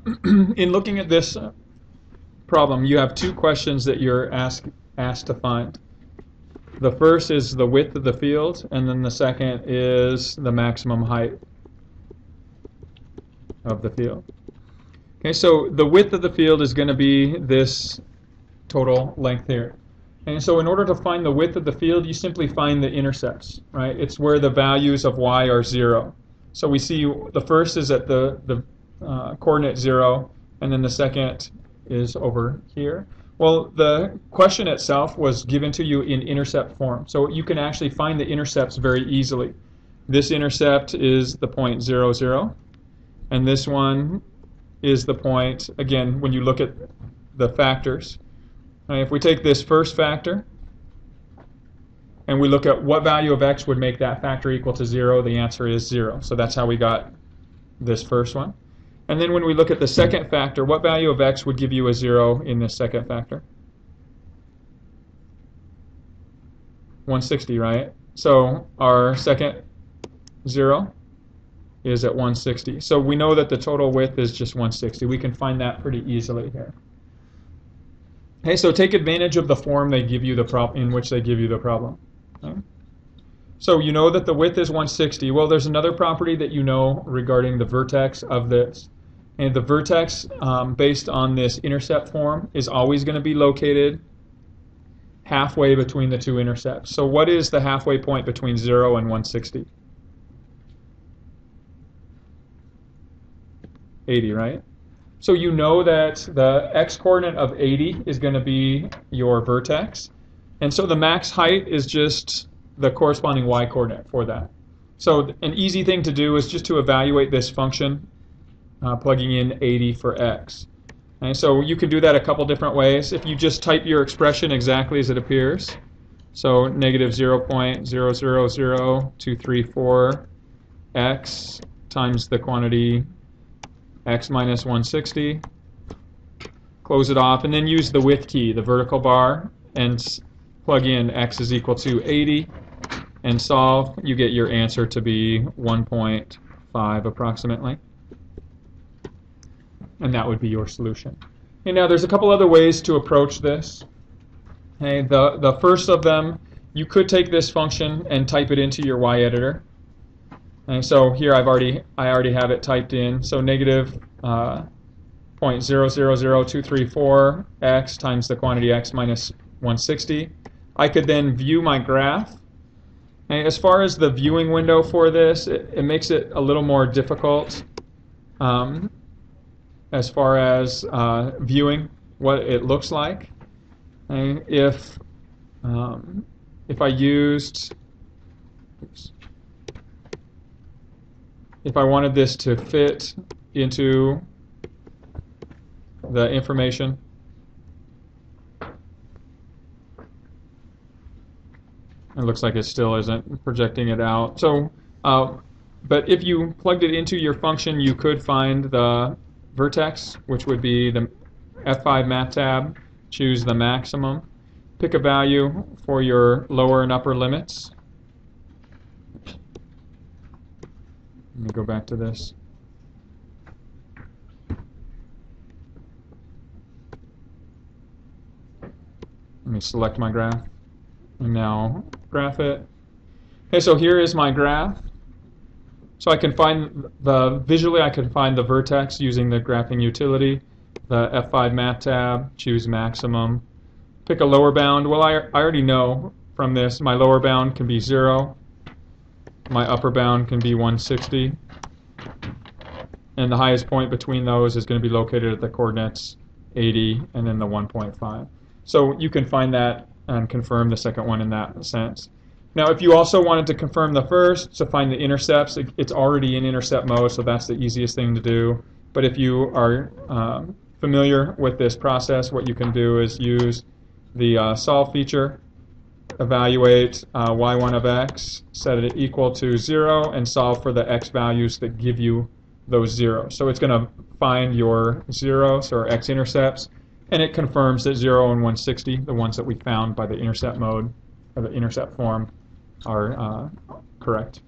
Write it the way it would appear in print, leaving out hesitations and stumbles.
in looking at this problem, you have two questions that you're asked to find. The first is the width of the field, and then the second is the maximum height of the field. Okay, so the width of the field is going to be this total length here. And so in order to find the width of the field, you simply find the intercepts, right? It's where the values of y are 0. So we see the first is at the coordinate 0, and then the second is over here. Well, the question itself was given to you in intercept form, so you can actually find the intercepts very easily. This intercept is the point 0, 0, and this one is the point, again, when you look at the factors. Right, if we take this first factor and we look at what value of x would make that factor equal to 0, the answer is 0. So that's how we got this first one. And then when we look at the second factor, what value of x would give you a 0 in this second factor? 160, right? So our second 0 is at 160. So we know that the total width is just 160. We can find that pretty easily here. Okay, so take advantage of the form they give you in which they give you the problem. Okay? So you know that the width is 160. Well, there's another property that you know regarding the vertex of this. And the vertex, based on this intercept form, is always going to be located halfway between the two intercepts. So what is the halfway point between 0 and 160? 80, right? So you know that the x-coordinate of 80 is going to be your vertex. And so the max height is just the corresponding y-coordinate for that. So an easy thing to do is just to evaluate this function, plugging in 80 for x. And so you can do that a couple different ways. If you just type your expression exactly as it appears, so negative 0.000234 x times the quantity x minus 160, close it off, and then use the width key, the vertical bar, and plug in x is equal to 80, and solve. You get your answer to be 1.5 approximately. And that would be your solution. And now there's a couple other ways to approach this. Okay, the first of them, you could take this function and type it into your y-editor. And so here I already have it typed in. So negative 0.000234 x times the quantity x minus 160. I could then view my graph. And as far as the viewing window for this, it makes it a little more difficult as far as viewing what it looks like. And if I used, if I wanted this to fit into the information, it looks like it still isn't projecting it out. So, but if you plugged it into your function, you could find the vertex, which would be the F5 math tab, choose the maximum, pick a value for your lower and upper limits. Let me go back to this. Let me select my graph and now graph it. Okay, so here is my graph. So I can find visually I can find the vertex using the graphing utility, the F5 math tab, choose maximum, pick a lower bound. Well, I already know from this my lower bound can be 0, my upper bound can be 160, and the highest point between those is going to be located at the coordinates 80 and then the 1.5. So you can find that and confirm the second one in that sense. Now, if you also wanted to confirm the first, to find the intercepts, it's already in intercept mode, so that's the easiest thing to do. But if you are familiar with this process, what you can do is use the solve feature, evaluate y1 of x, set it equal to 0, and solve for the x values that give you those zeros. So it's going to find your zeros, or x-intercepts, and it confirms that 0 and 160, the ones that we found by the intercept mode, or the intercept form, are correct.